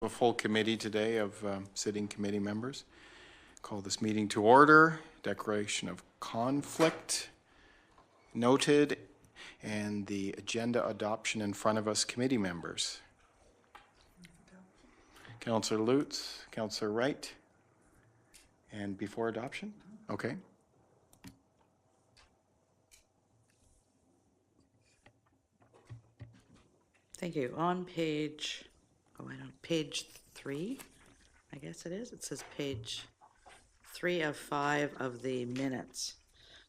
A full committee today of sitting committee members. Call this meeting to order. Declaration of conflict noted, and the agenda adoption in front of us, committee members. Councillor Lutz, Councillor Wright, and before adoption? Okay. Thank you. On page, page 3, I guess it is. It says page 3 of 5 of the minutes.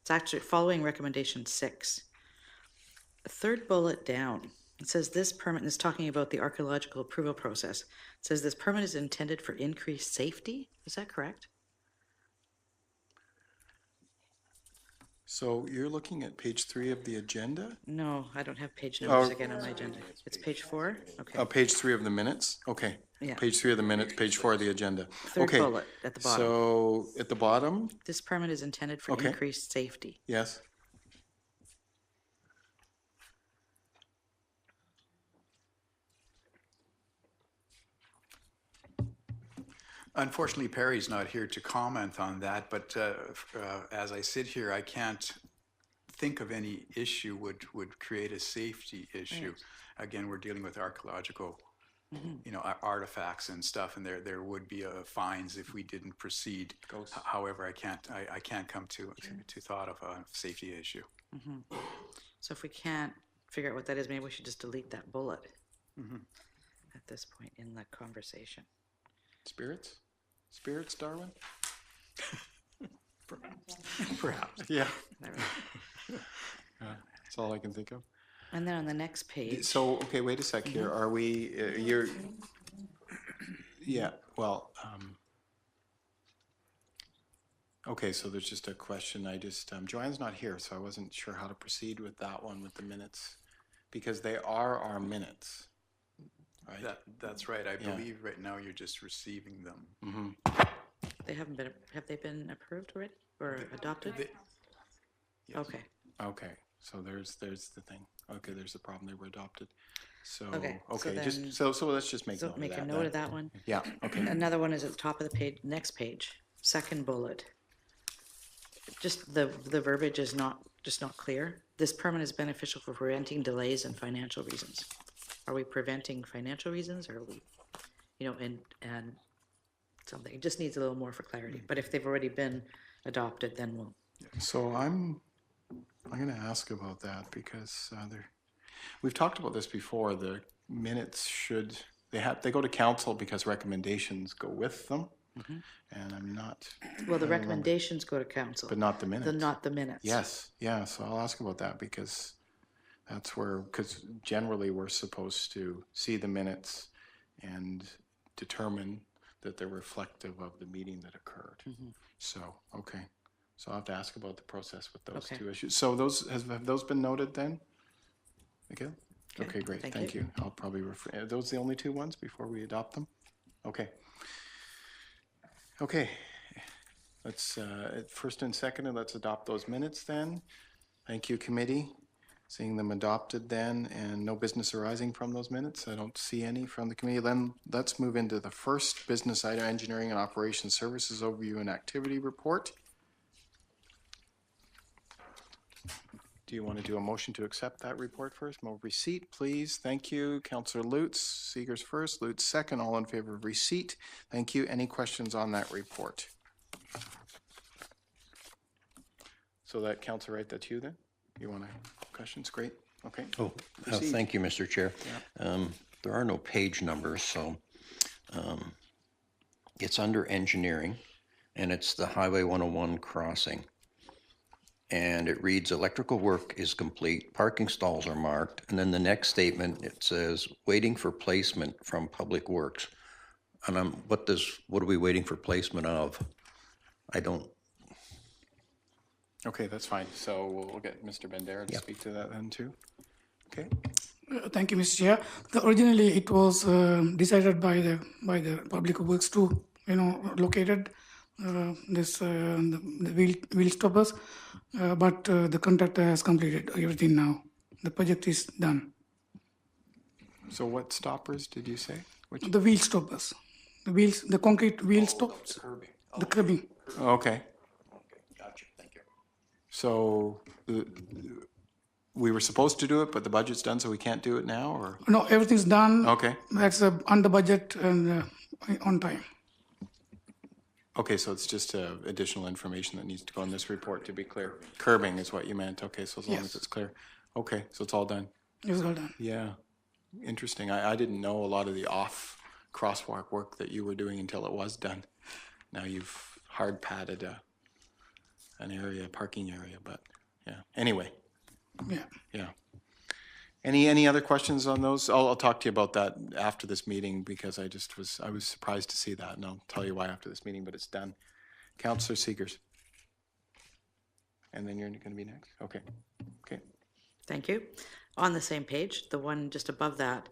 It's actually following recommendation 6. The third bullet down, it says this permit is talking about the archaeological approval process. It says this permit is intended for increased safety. Is that correct? So you're looking at page 3 of the agenda? No, I don't have page numbers again on my agenda. It's page 4? Okay. Oh, page 3 of the minutes? Okay. Yeah. Page 3 of the minutes, page 4 of the agenda. Third Okay. bullet at the bottom. So at the bottom? This permit is intended for Okay. increased safety. Yes. Unfortunately, Perry's not here to comment on that, but as I sit here, I can't think of any issue would create a safety issue. Right. Again, we're dealing with archaeological, artifacts and stuff, and there would be fines if we didn't proceed. However, I can't come to thought of a safety issue. Mm-hmm. So if we can't figure out what that is, maybe we should just delete that bullet at this point in the conversation. Spirits, Darwin? Perhaps. Yeah. That's all I can think of. And then on the next page. So, okay, wait a sec here. Are we, yeah, well, okay, so there's just a question. Joanne's not here, so I wasn't sure how to proceed with that one with the minutes, because they are our minutes. Right. That's right. I believe right now you're just receiving them. Mm-hmm. Have they been approved already or adopted? Yes. Okay. Okay. So there's the thing. Okay, there's the problem. They were adopted. So so let's just make note of that. Make a note of that one. Yeah. Okay. Another one is at the top of the page, next page, second bullet. Just the verbiage is not clear. This permit is beneficial for preventing delays and financial reasons. Are we preventing financial reasons, or are we, and something? It just needs a little more for clarity. But if they've already been adopted, then we'll. So I'm going to ask about that, because we've talked about this before. The minutes they go to council because recommendations go with them, and I'm not. Well, the recommendations go to council, but not the minutes. Not the minutes. Yes, yeah. So I'll ask about that, because that's because generally we're supposed to see the minutes and determine that they're reflective of the meeting that occurred. So, okay. So I'll have to ask about the process with those two issues. So have those been noted then? Okay, great. Thank you. I'll probably refer. Are those the only two ones before we adopt them? Okay. Let's first and second, and let's adopt those minutes then. Thank you, committee. Seeing them adopted then, and no business arising from those minutes. I don't see any from the committee. Then let's move into the first business item, engineering and operations services overview and activity report. Do you want to do a motion to accept that report first? Move receipt, please. Thank you. Councillor Lutz, Seegers first, Lutz second. All in favor of receipt. Thank you. Any questions on that report? So that, Councillor Wright, that's you then? You want to questions? Great. Okay. Thank you, Mr. Chair. Yeah. There are no page numbers, so it's under engineering, and it's the Highway 101 crossing. And it reads, electrical work is complete, parking stalls are marked, and then the next statement, it says, waiting for placement from Public Works. And what are we waiting for placement of? I don't. Okay, that's fine. So we'll get Mr. Bandera to speak to that then too. Okay. Thank you, Mr. Chair. Originally, it was decided by the Public Works to located the wheel stoppers, but the contractor has completed everything now. The project is done. So what stoppers did you say? Which, The wheel stoppers, the concrete wheel stops, the curbing. okay. Gotcha, thank you. So we were supposed to do it, but the budget's done, so we can't do it now, or? No, everything's done. Okay. That's under budget and on time. Okay, so it's just additional information that needs to go in this report, to be clear. Curbing is what you meant. Okay, so as long as Yes. it's clear. Okay, so it's all done. It's all done. Yeah, interesting. I didn't know a lot of the off crosswalk work that you were doing until it was done. Now you've hard padded an area, parking area, but yeah. Anyway, Yeah. yeah. Any other questions on those? I'll talk to you about that after this meeting, because I was surprised to see that, and I'll tell you why after this meeting, but it's done. Councillor Seegers. And then you're going to be next? Okay. Okay. Thank you. On the same page, the one just above that,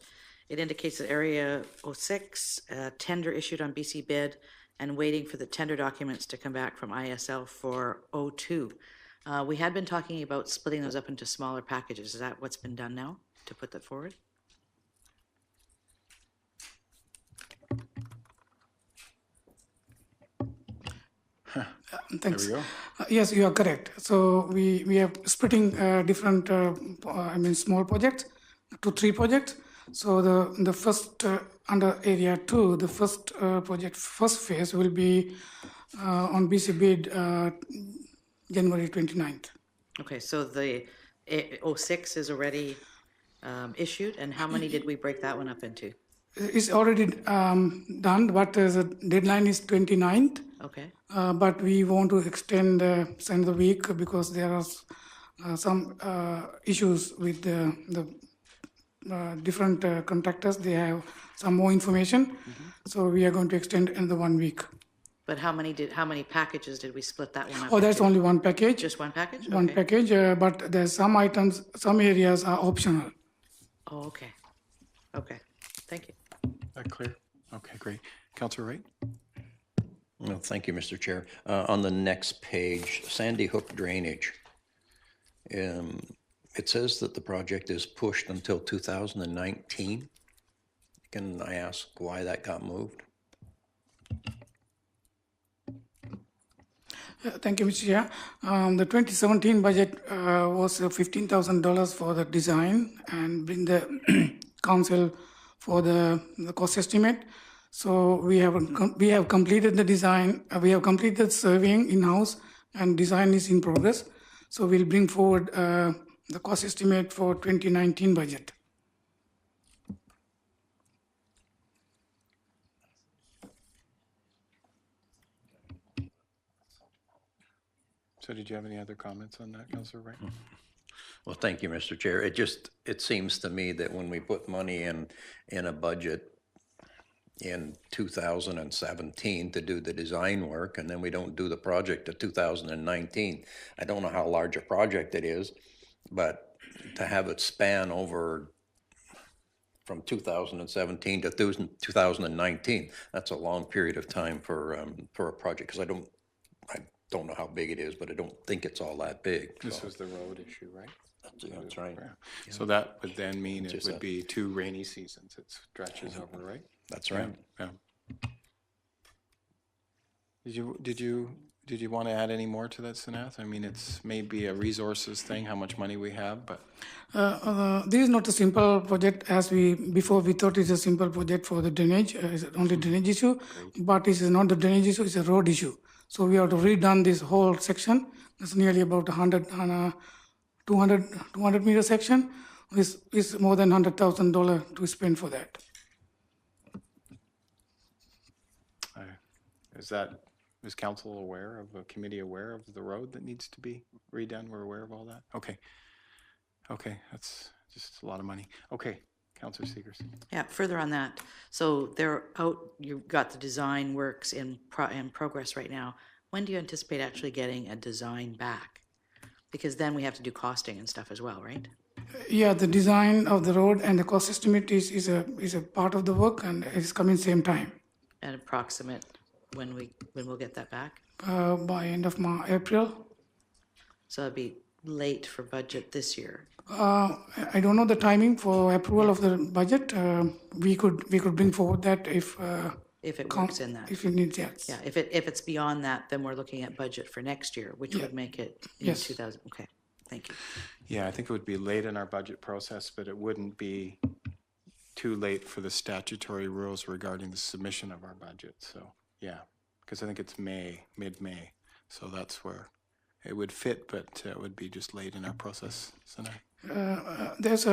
it indicates that Area 06, tender issued on BC bid and waiting for the tender documents to come back from ISL for 02. We had been talking about splitting those up into smaller packages. Is that what's been done now to put that forward? Thanks. There we go. Yes, you are correct. So we are splitting different, small projects to 3 projects. So the first under area 2, the first project, first phase will be on BC bid January 29th. Okay, so the 06 is already issued, and how many did we break that one up into? It's already done, but the deadline is 29th. Okay, But we want to extend the week because there are some issues with the different contractors. They have some more information, so we are going to extend another 1 week. but how many packages did we split that one up Oh, that's into? only one package. Just one package? One Okay. package, but there's some items, some areas are optional. Oh, okay. Okay, thank you. That clear? Okay, great. Councillor Wright? Well, thank you, Mr. Chair. On the next page, Sandy Hook Drainage. It says that the project is pushed until 2019. Can I ask why that got moved? Thank you, Mr. Chair. The 2017 budget was $15,000 for the design and bring the council for the cost estimate. So we have completed the design. We have completed surveying in-house, and design is in progress. So we'll bring forward the cost estimate for 2019 budget. So did you have any other comments on that, Councillor Wright? Well, thank you, Mr. Chair. It seems to me that when we put money in a budget in 2017 to do the design work, and then we don't do the project to 2019, I don't know how large a project it is, but to have it span over from 2017 to 2019, that's a long period of time for a project, because I don't know how big it is, but I don't think it's all that big. This so was the road issue, right? That's right. Yeah. So that would then mean it Just would a- be 2 rainy seasons. It stretches over, right? That's right. Yeah. Did you want to add any more to that, Sanath? I mean, it's maybe a resources thing, how much money we have, but This is not a simple project as before we thought it's a simple project for the drainage, it's only drainage issue, but this is not the drainage issue, it's a road issue. So we have to redone this whole section. It's nearly about 200 meter section. Is more than $100,000 to spend for that. is council aware of, a committee aware of the road that needs to be redone? We're aware of all that? Okay, that's just a lot of money. Okay, Councillor Seegers. Yeah, further on that, so you've got the design works in progress right now. When do you anticipate actually getting a design back? Because then we have to do costing and stuff as well, right? Yeah, the design of the road and the cost estimate is a part of the work, and it's coming same time. An approximate when we'll get that back? By end of April. So it'd be late for budget this year? I don't know the timing for approval of the budget. We could bring forward that if If it works in that? if it needs, yes. Yeah, if it's beyond that, then we're looking at budget for next year, which Yeah. would make it in Yes. 2000, okay, thank you. Yeah, I think it would be late in our budget process, but it wouldn't be too late for the statutory rules regarding the submission of our budget. So, yeah, because I think it's May, mid-May. So that's where it would fit, but it would be just late in our process. So There's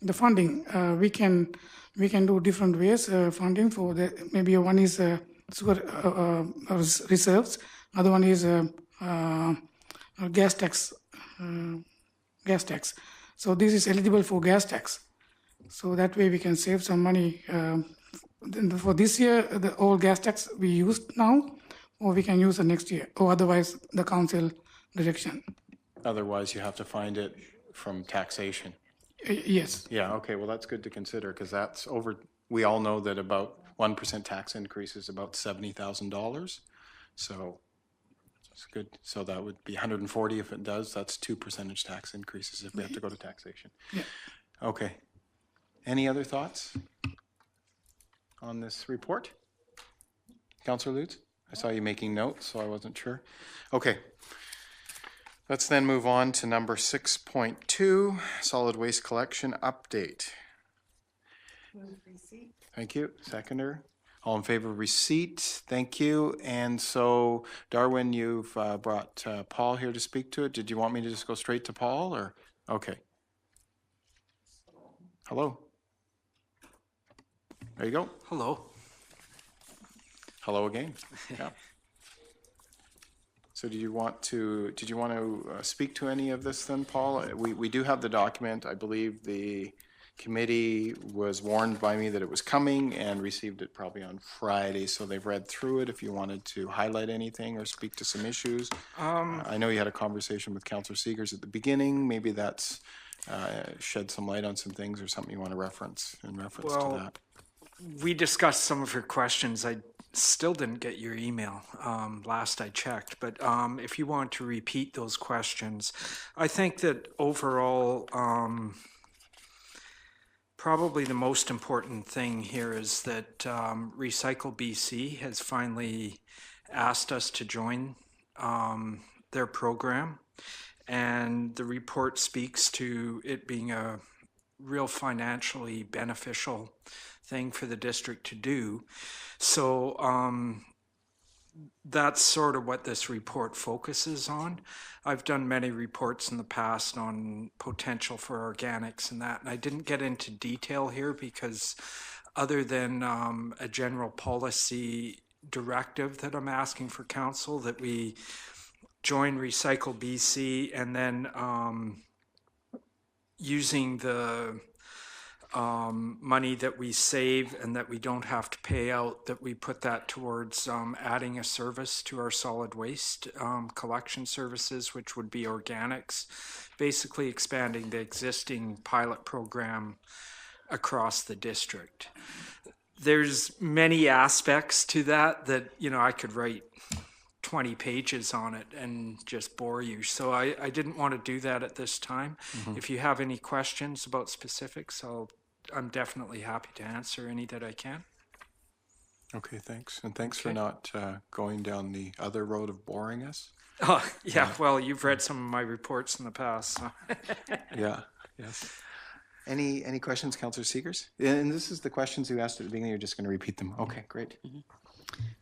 the funding. We can do different ways funding for the, maybe one is sewer reserves, other one is gas tax. Gas tax. So this is eligible for gas tax. So that way we can save some money. Then for this year, the old gas tax we used now, or we can use the next year, or otherwise the council direction. otherwise, you have to find it from taxation. Yes. Yeah, okay, well, that's good to consider, because that's over, we all know that about 1% tax increase is about $70,000. So it's good. So that would be 140 if it does. That's 2% tax increases if we have to go to taxation. Yeah. Okay. Any other thoughts on this report? Councillor Lutz? I saw you making notes, so I wasn't sure. Okay. Let's then move on to number 6.2, solid waste collection update. Thank you. Seconder. All in favor of receipt? Thank you. And so, Darwin, you've brought Paul here to speak to it. Did you want me to just go straight to Paul, or? Okay. Hello. There you go. Hello. Hello again. Yeah. So did you want to speak to any of this then, Paul? We do have the document. I believe the committee was warned by me that it was coming and received it probably on Friday, so they've read through it. If you wanted to highlight anything or speak to some issues. I know you had a conversation with Councillor Seegers at the beginning. Maybe that's shed some light on some things or something you want to reference in reference to that. We discussed some of your questions. I still didn't get your email last I checked, but if you want to repeat those questions, I think that overall, probably the most important thing here is that Recycle BC has finally asked us to join their program, and the report speaks to it being a real financially beneficial thing for the district to do. So that's sort of what this report focuses on. I've done many reports in the past on potential for organics and that, and I didn't get into detail here because other than a general policy directive that I'm asking for council that we join Recycle BC, and then using the money that we save and that we don't have to pay out, that we put that towards adding a service to our solid waste collection services, which would be organics, basically expanding the existing pilot program across the district. There's many aspects to that I could write 20 pages on it and just bore you. So I didn't want to do that at this time. Mm-hmm. If you have any questions about specifics, I'm definitely happy to answer any that I can. Okay, thanks. And thanks for not going down the other road of boring us. Oh, yeah. Well, you've read some of my reports in the past. So. Yeah, yes. Any questions, Councillor Seegers? And this is the questions you asked at the beginning. You're just going to repeat them. Okay, great. Mm-hmm.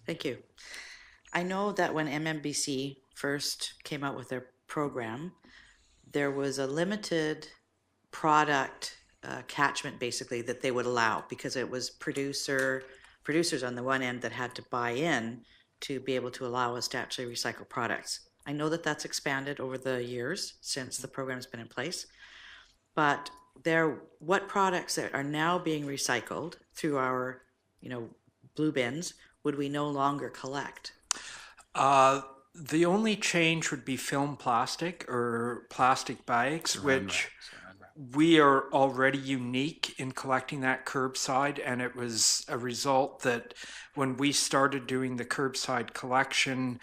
Thank you. I know that when MMBC first came out with their program, there was a limited product catchment basically that they would allow, because it was producers on the one end that had to buy in to be able to allow us to actually recycle products. I know that that's expanded over the years since the program's been in place, but what products that are now being recycled through our blue bins would we no longer collect? The only change would be film plastic or plastic bags, which we are already unique in collecting that curbside, and it was a result that when we started doing the curbside collection,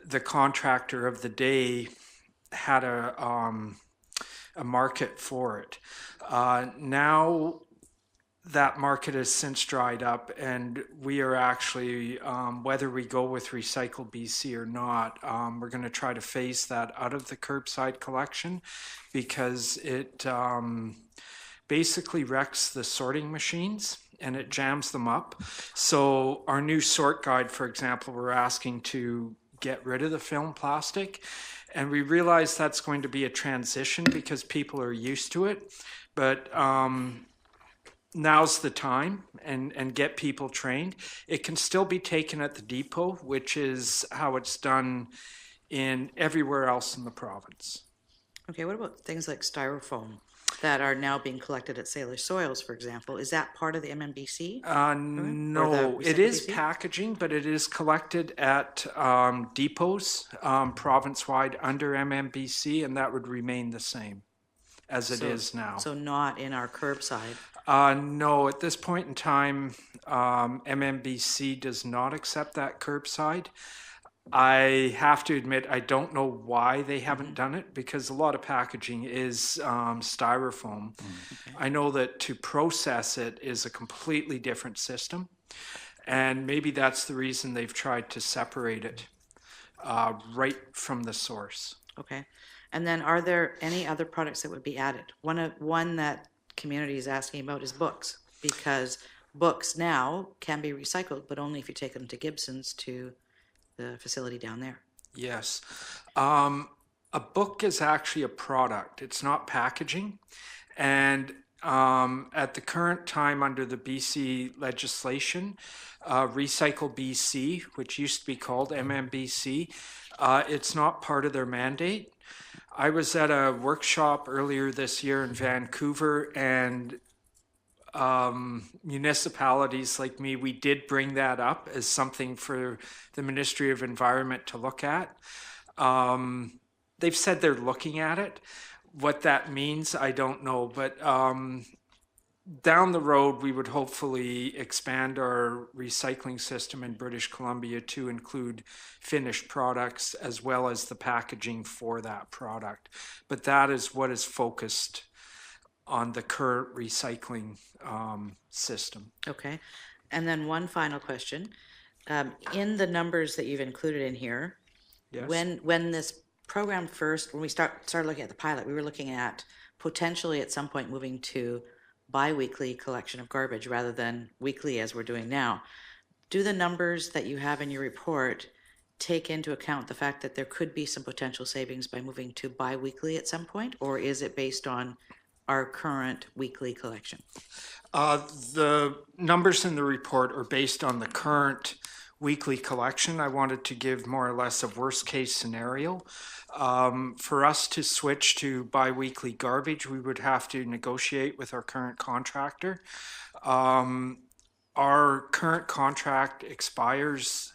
the contractor of the day had a market for it. Now that market has since dried up, and we are actually, whether we go with Recycle BC or not, we're going to try to phase that out of the curbside collection because it basically wrecks the sorting machines and it jams them up. So our new sort guide, for example, we're asking to get rid of the film plastic, and we realize that's going to be a transition because people are used to it, but now's the time and get people trained. It can still be taken at the depot, which is how it's done in everywhere else in the province. Okay, what about things like styrofoam that are now being collected at Sailor Soils, for example? Is that part of the MMBC? No, it is packaging, but it is collected at depots province-wide under MMBC, and that would remain the same as it is now. So not in our curbside? No, at this point in time, MMBC does not accept that curbside. I have to admit, I don't know why they haven't done it because a lot of packaging is styrofoam. Okay. I know that to process it is a completely different system, and maybe that's the reason they've tried to separate it right from the source. Okay. And then are there any other products that would be added? One that community is asking about is books, because books now can be recycled, but only if you take them to Gibson's to the facility down there. Yes. A book is actually a product. It's not packaging. And at the current time under the BC legislation, Recycle BC, which used to be called MMBC, it's not part of their mandate. I was at a workshop earlier this year in Vancouver, and municipalities like me, we did bring that up as something for the Ministry of Environment to look at. They've said they're looking at it. What that means, I don't know, but down the road, we would hopefully expand our recycling system in British Columbia to include finished products as well as the packaging for that product. But that is what is focused on the current recycling system. Okay. And then one final question. In the numbers that you've included in here, Yes. when this program first, when we started looking at the pilot, we were looking at potentially at some point moving to bi-weekly collection of garbage rather than weekly as we're doing now. Do the numbers that you have in your report take into account the fact that there could be some potential savings by moving to bi-weekly at some point, or is it based on our current weekly collection? The numbers in the report are based on the current weekly collection. I wanted to give more or less a worst case scenario. For us to switch to bi-weekly garbage, we would have to negotiate with our current contractor. Our current contract expires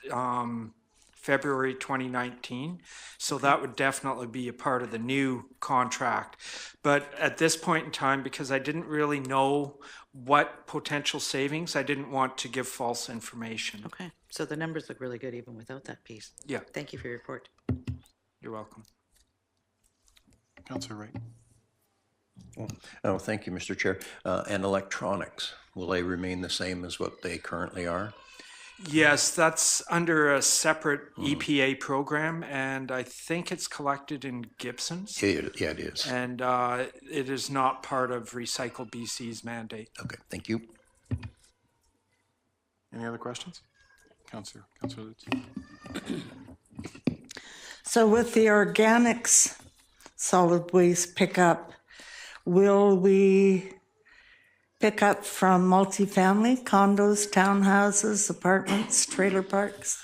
February 2019, so that would definitely be a part of the new contract. But at this point in time, because I didn't really know what potential savings, I didn't want to give false information. Okay, so the numbers look really good even without that piece. Yeah. Thank you for your report. You're welcome. Councillor Wright. Oh, thank you, Mr. Chair. And electronics, will they remain the same as what they currently are? Yes, that's under a separate EPA program, and I think it's collected in Gibson's. Yeah, it is. And it is not part of Recycle BC's mandate. Okay, thank you. Any other questions? Councillor Lutz. So with the organics solid waste pickup, will we pick up from multifamily, condos, townhouses, apartments, trailer parks?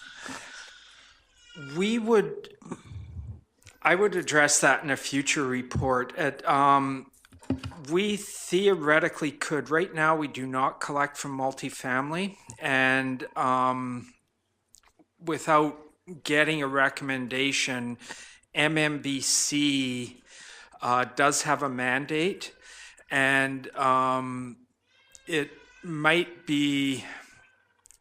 I would address that in a future report. We theoretically could. Right now, we do not collect from multifamily, and without getting a recommendation, MMBC does have a mandate, and it might be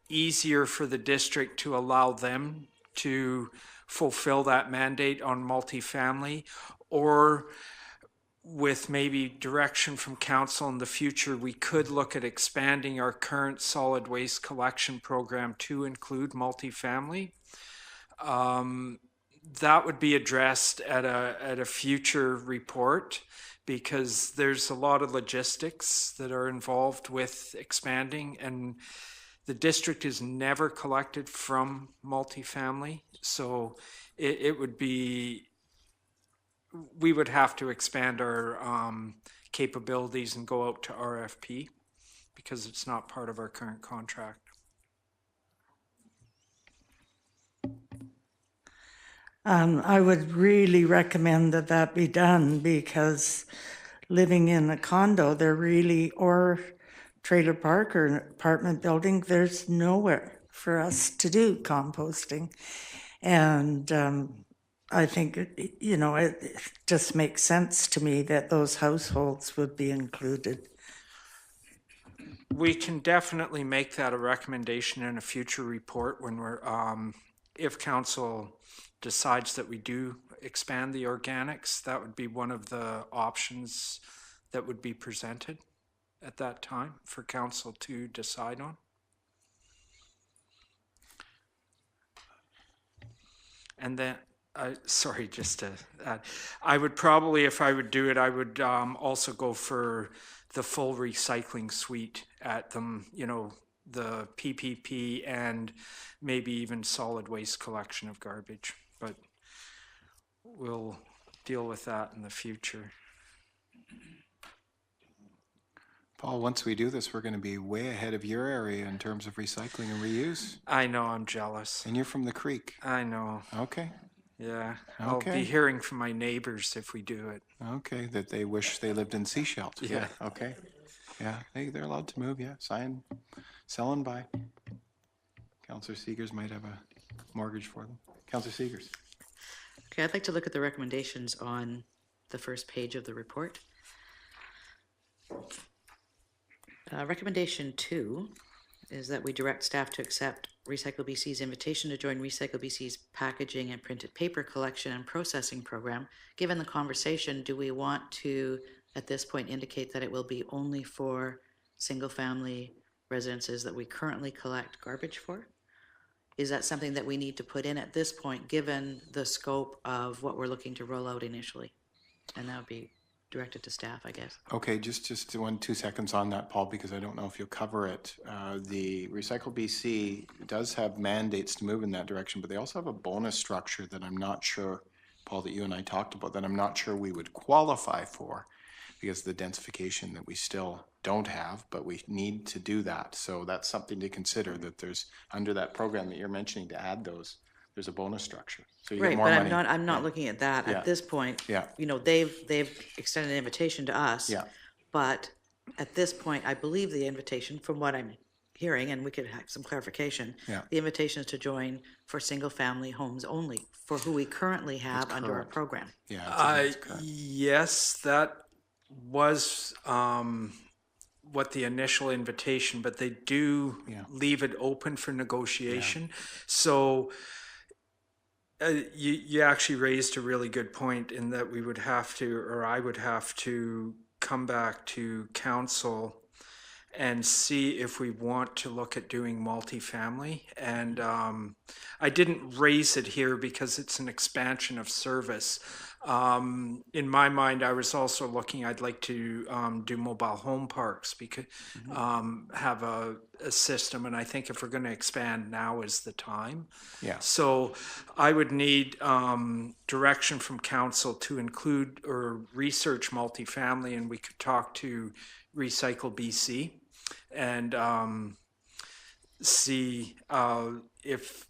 easier for the district to allow them to fulfill that mandate on multifamily, or with maybe direction from council in the future, we could look at expanding our current solid waste collection program to include multifamily. That would be addressed at a future report, because there's a lot of logistics that are involved with expanding, and the district is never collected from multifamily. So it would be, we would have to expand our capabilities and go out to RFP, because it's not part of our current contract. I would really recommend that that be done, because living in a condo, there really, or trailer park or an apartment building, there's nowhere for us to do composting. And I think, it just makes sense to me that those households would be included. We can definitely make that a recommendation in a future report when we're, if council decides that we do expand the organics, that would be one of the options that would be presented at that time for council to decide on. And then, sorry, just to add, I would probably, if I would do it, I would also go for the full recycling suite at them, the PPP and maybe even solid waste collection of garbage. But we'll deal with that in the future. Paul, once we do this, we're going to be way ahead of your area in terms of recycling and reuse. I know, I'm jealous. And you're from the creek. I know. Okay. Yeah. I'll Okay. be hearing from my neighbors if we do it. Okay, that they wish they lived in sea shelters. Yeah. Okay. Yeah, they're allowed to move, yeah. Sell and buy. Councillor Seegers might have a mortgage for them. Councillor Seegers. Okay, I'd like to look at the recommendations on the first page of the report. Recommendation 2 is that we direct staff to accept Recycle BC's invitation to join Recycle BC's packaging and printed paper collection and processing program. Given the conversation, do we want to, at this point, indicate that it will be only for single-family residences that we currently collect garbage for? Is that something that we need to put in at this point, given the scope of what we're looking to roll out initially? And that would be directed to staff, I guess. Okay, just 2 seconds on that, Paul, because I don't know if you'll cover it. The Recycle BC does have mandates to move in that direction, but they also have a bonus structure that I'm not sure, Paul, that you and I talked about, that I'm not sure we would qualify for, because of the densification that we still don't have, but we need to do that. So that's something to consider, that there's, under that program that you're mentioning, to add those, there's a bonus structure. So you get Right, more but money. I'm not looking at that Yeah. at this point. Yeah. They've extended an invitation to us. Yeah. But at this point, I believe the invitation, from what I'm hearing, and we could have some clarification. Yeah. The invitation is to join for single-family homes only, for who we currently have under our correct. program. Yeah, that's correct. Yes, that was what the initial invitation, but they do leave it open for negotiation. So you actually raised a really good point, in that we would have to, or I would have to come back to council and see if we want to look at doing multifamily. And I didn't raise it here because it's an expansion of service. In my mind, I was also looking, I'd like to do mobile home parks, because have a system. And I think if we're going to expand, now is the time. Yeah. So I would need direction from council to include or research multifamily, and we could talk to Recycle BC and see if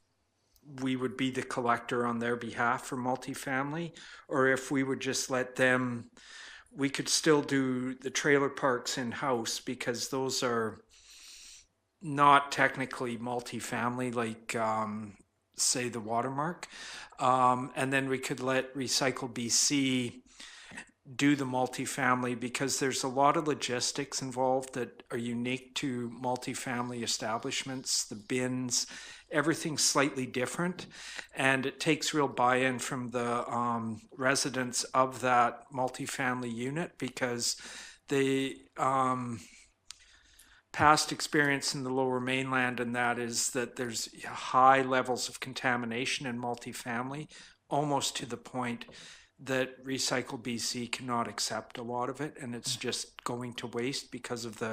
we would be the collector on their behalf for multifamily, or if we would just let them. We could still do the trailer parks in-house, because those are not technically multifamily, like say the Watermark, and then we could let Recycle BC do the multifamily because there's a lot of logistics involved that are unique to multifamily establishments, the bins, everything's slightly different. And it takes real buy-in from the residents of that multifamily unit because they past experience in the Lower Mainland, and that is that there's high levels of contamination in multifamily, almost to the point that Recycle BC cannot accept a lot of it, and it's just going to waste because of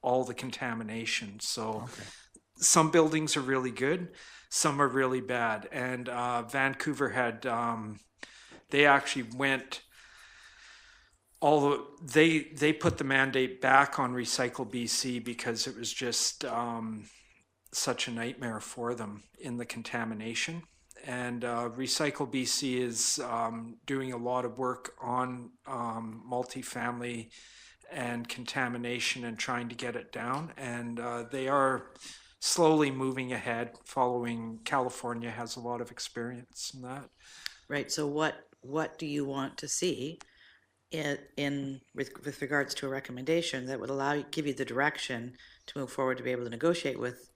all the contamination. So some buildings are really good, some are really bad, and Vancouver had they actually went. Although they put the mandate back on Recycle BC because it was just such a nightmare for them in the contamination. And Recycle BC is doing a lot of work on multifamily and contamination and trying to get it down. And they are slowly moving ahead, following California has a lot of experience in that. Right, so what do you want to see with regards to a recommendation that would give you the direction to move forward to be able to negotiate with,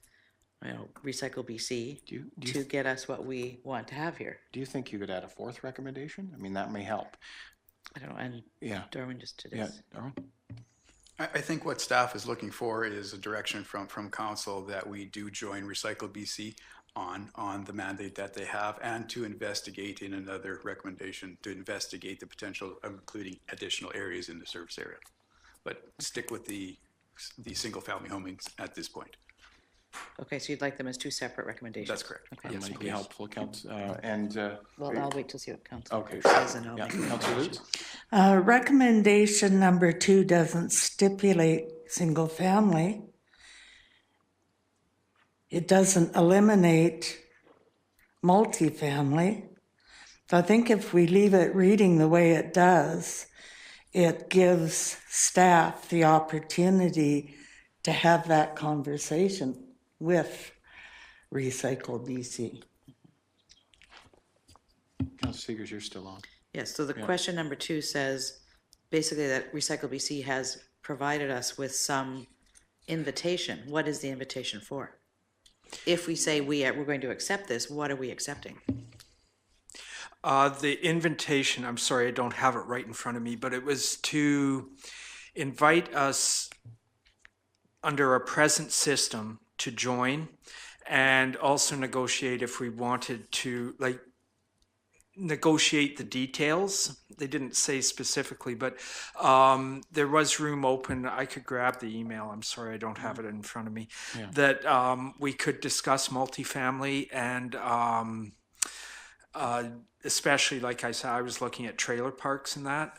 Recycle BC to get us what we want to have here? Do you think you could add a fourth recommendation? I mean, that may help. I don't know, and Yeah. Darwin just did Yeah, this. Darwin? I think what staff is looking for is a direction from council that we do join Recycle BC on the mandate that they have, and to investigate in another recommendation, to investigate the potential of including additional areas in the service area. But stick with the single-family homings at this point. Okay, so you'd like them as two separate recommendations? That's correct. Okay. That might be helpful, Council. And Well, I'll wait to see what council okay, says, and I'll yeah, make a Councilor recommendation. Lutz? Recommendation number 2 doesn't stipulate single family. It doesn't eliminate multifamily. So I think if we leave it reading the way it does, it gives staff the opportunity to have that conversation with Recycle BC. Councilor Seegers, you're still on. Yes, so the question number 2 says basically that Recycle BC has provided us with some invitation. What is the invitation for? If we say we're going to accept this, what are we accepting? The invitation, I'm sorry, I don't have it right in front of me, but it was to invite us under our present system to join and also negotiate if we wanted to, negotiate the details. They didn't say specifically, but there was room open. I could grab the email. I'm sorry, I don't have it in front of me. Yeah. That we could discuss multifamily and especially, like I said, I was looking at trailer parks and that.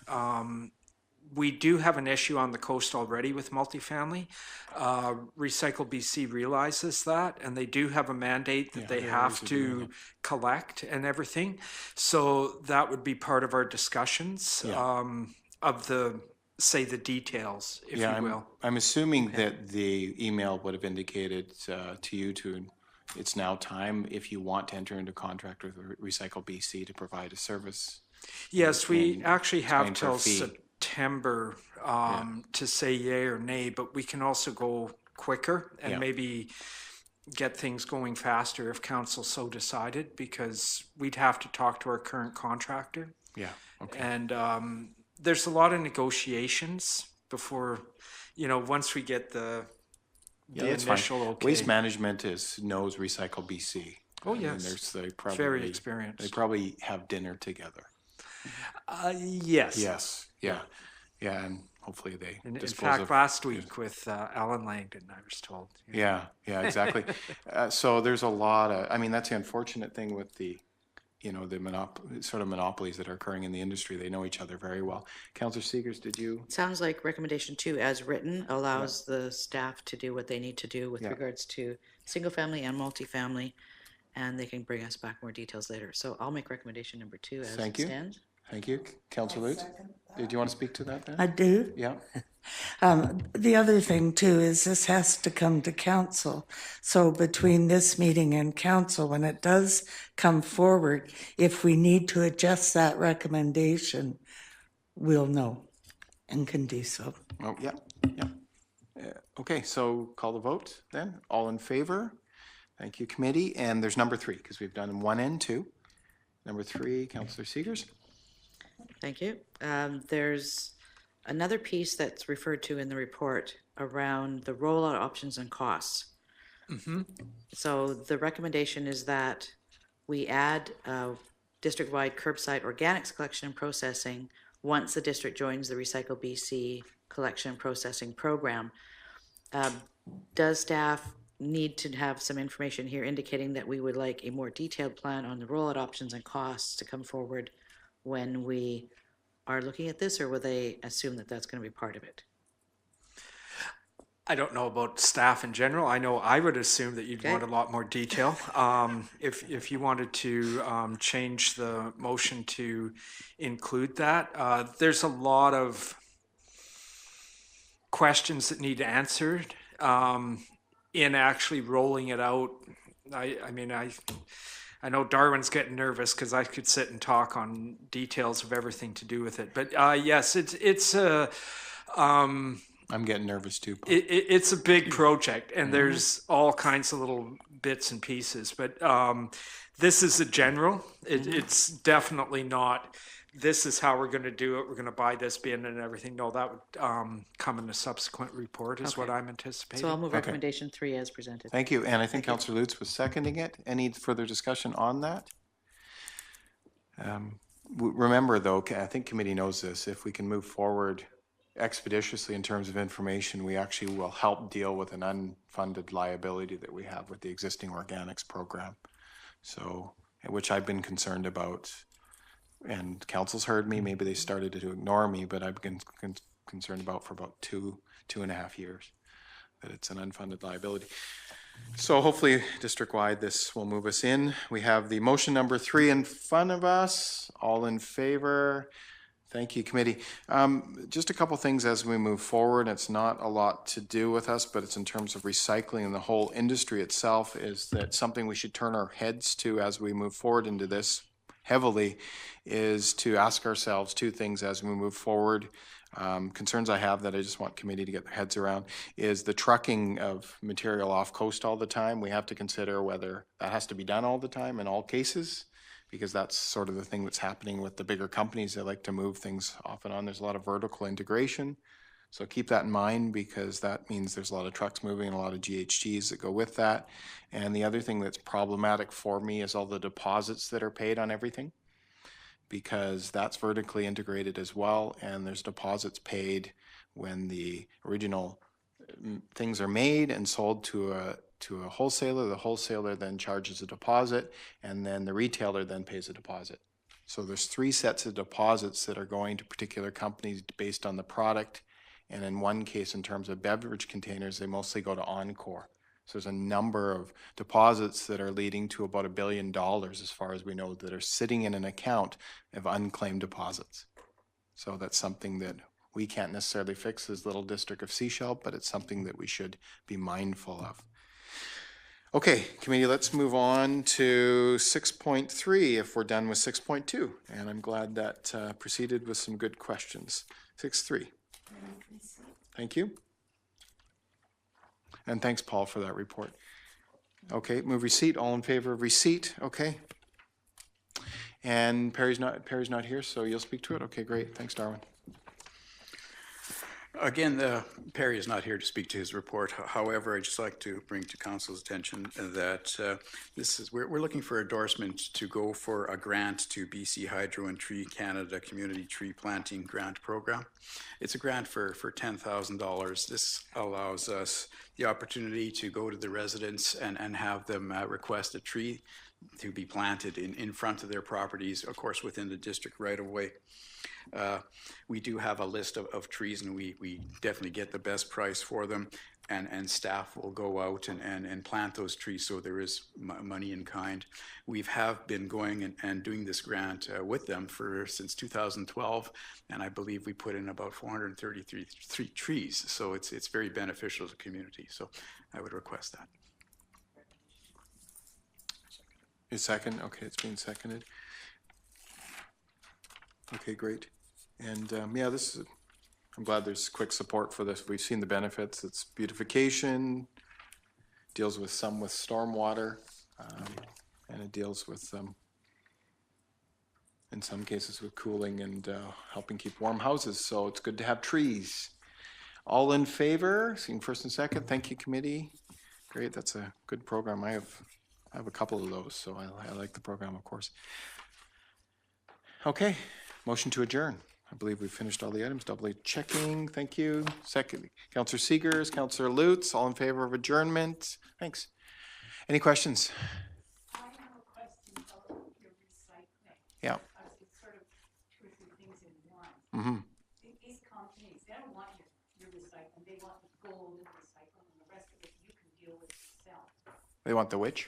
We do have an issue on the coast already with multifamily. Recycle BC realizes that, and they do have a mandate that they have to collect and everything. So that would be part of our discussions of the details, if you will. I'm assuming that the email would have indicated to you it's now time if you want to enter into contract with Recycle BC to provide a service. Yes, we actually have explain till per fee. September to say yay or nay, but we can also go quicker and maybe get things going faster if council so decided, because we'd have to talk to our current contractor. Yeah, okay. And there's a lot of negotiations before, once we get the That's initial fine. okay. Waste Management knows Recycle BC. Oh, I mean, yes. they probably, Very experienced. They probably have dinner together. Yes. Yes, yeah, and hopefully they In dispose fact, of. last week with Alan Langdon, I was told. Yeah, exactly. So there's a lot of, that's the unfortunate thing with the monopolies that are occurring in the industry. They know each other very well. Councillor Seegers, did you? Sounds like recommendation 2 as written allows the staff to do what they need to do with regards to single family and multifamily, and they can bring us back more details later. So I'll make recommendation number 2 as Thank it you. stands. Thank you. Councillor Lutz? Did you want to speak to that then? I do. Yeah, The other thing too is this has to come to council. So between this meeting and council, when it does come forward, if we need to adjust that recommendation, will know and can do so. Oh, yeah, yeah. Okay, so call the vote then. All in favor? Thank you, committee. And there's number 3, because we've done 1 and 2. Number 3, Councillor Seegers. Thank you. There's another piece that's referred to in the report around the rollout options and costs. So the recommendation is that we add district-wide curbside organics collection and processing once the district joins the Recycle BC collection and processing program. Does staff need to have some information here indicating that we would like a more detailed plan on the rollout options and costs to come forward when we are looking at this, or will they assume that that's going to be part of it? I don't know about staff in general. I know I would assume that you'd want a lot more detail. If you wanted to change the motion to include that, there's a lot of questions that need answered in actually rolling it out. I mean, I know Darwin's getting nervous because I could sit and talk on details of everything to do with it. But yes, it's a. I'm getting nervous too, Paul. It's a big project, and there's all kinds of little bits and pieces. But this is a general. It's definitely not, this is how we're going to do it. We're going to buy this bin and everything. No, that would come in a subsequent report is what I'm anticipating. So I'll move recommendation 3 as presented. Thank you. And I think Councillor Lutz was seconding it. Any further discussion on that? Remember, though, I think committee knows this, if we can move forward expeditiously in terms of information, we actually will help deal with an unfunded liability that we have with the existing organics program. So, which I've been concerned about, and council's heard me, maybe they started to ignore me, but I've been concerned about for about two and a half years, that it's an unfunded liability. So hopefully district-wide this will move us in. We have the motion number 3 in front of us. All in favor? Thank you, committee. Just a couple things as we move forward. It's not a lot to do with us, but it's in terms of recycling and the whole industry itself. Is that something we should turn our heads to as we move forward into this heavily, is to ask ourselves 2 things as we move forward. Concerns I have that I just want committee to get their heads around is the trucking of material off coast all the time. We have to consider whether that has to be done all the time in all cases, because that's sort of the thing that's happening with the bigger companies. They like to move things off and on. There's a lot of vertical integration. So keep that in mind, because that means there's a lot of trucks moving and a lot of GHGs that go with that. And the other thing that's problematic for me is all the deposits that are paid on everything, because that's vertically integrated as well. And there's deposits paid when the original things are made and sold to a wholesaler. The wholesaler then charges a deposit, and then the retailer then pays a deposit. So there's 3 sets of deposits that are going to particular companies based on the product. And in one case, in terms of beverage containers, they mostly go to Encore. So there's a number of deposits that are leading to about $1 billion, as far as we know, that are sitting in an account of unclaimed deposits. So that's something that we can't necessarily fix as Little District of Sechelt, but it's something that we should be mindful of. Okay, committee, let's move on to 6.3 if we're done with 6.2. And I'm glad that proceeded with some good questions. 6.3. Thank you. And thanks, Paul, for that report. Okay, move receipt. All in favor of receipt? Okay. And Perry's not here, so you'll speak to it? Okay, great. Thanks, Darwin. Again, Perry is not here to speak to his report. However, I'd just like to bring to council's attention that we're looking for endorsement to go for a grant to BC Hydro and Tree Canada Community Tree Planting Grant Program. It's a grant for $10,000. This allows us the opportunity to go to the residents and have them request a tree to be planted in front of their properties, of course, within the district right of way. We do have a list of trees, and we definitely get the best price for them, and staff will go out and plant those trees, so there is money in kind. We have been going and doing this grant with them since 2012, and I believe we put in about 433 trees, so it's very beneficial to the community, so I would request that. Is second? Okay, it's being seconded. Okay, great. And yeah, I'm glad there's quick support for this. We've seen the benefits. It's beautification, deals with stormwater, and it deals with, in some cases, with cooling and helping keep warm houses. So it's good to have trees. All in favor, seeing first and second, thank you, committee. Great, that's a good program. I have a couple of those, so I like the program, of course. Okay, motion to adjourn. I believe we've finished all the items, doubly checking, thank you. Second, Councillor Seegers, Councillor Lutz, all in favor of adjournment? Thanks. Any questions? I have a question about your recycling. Yeah. Because it's sort of two or three things in one. Mm-hmm. These companies, they don't want your recycling. They want the gold and recycling, and the rest of it you can deal with yourself. They want the which?